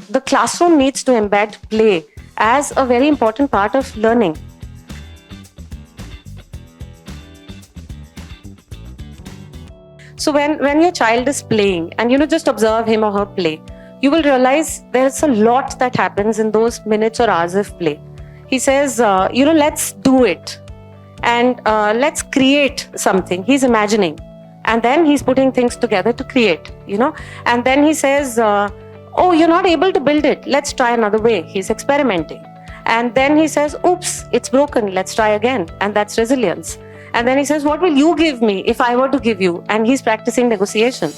the classroom needs to embed play as a very important part of learning. So when your child is playing and just observe him or her play, you will realize there's a lot that happens in those minutes or hours of play. He says, let's do it and let's create something. He's imagining, and then he's putting things together to create, and then he says, oh, you're not able to build it, let's try another way. He's experimenting. And then he says, oops, it's broken, let's try again. And that's resilience. And then he says, what will you give me if I were to give you? And he's practicing negotiation,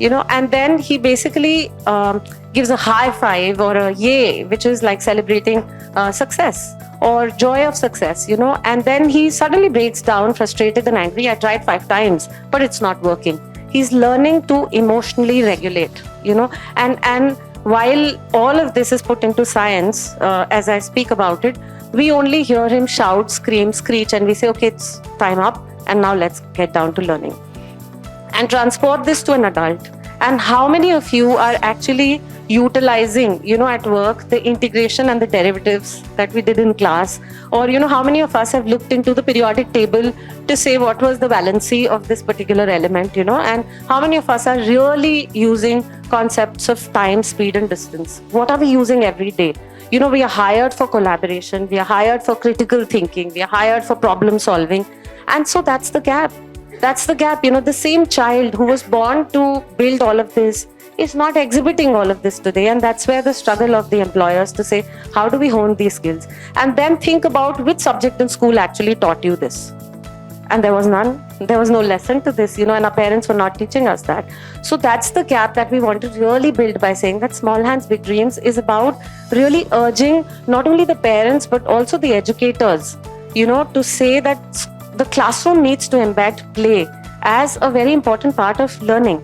and then he basically gives a high five or a yay, which is like celebrating success or joy of success, and then he suddenly breaks down, frustrated and angry. I tried 5 times, but it's not working. He's learning to emotionally regulate, and while all of this is put into science, as I speak about it, we only hear him shout, scream, screech, and we say, okay, it's time up, and now let's get down to learning. And transport this to an adult. And how many of you are actually utilizing, at work, the integration and the derivatives that we did in class? Or, how many of us have looked into the periodic table to say what was the valency of this particular element, and how many of us are really using concepts of time, speed, and distance? What are we using every day? We are hired for collaboration, we are hired for critical thinking, we are hired for problem solving. And so that's the gap. That's the gap. The same child who was born to build all of this is not exhibiting all of this today. And that's where the struggle of the employers to say, how do we hone these skills? And then think about which subject in school actually taught you this. And there was none. There was no lesson to this, and our parents were not teaching us that. So that's the gap that we want to really build by saying that Small Hands, Big Dreams is about really urging not only the parents, but also the educators, to say that the classroom needs to embed play as a very important part of learning.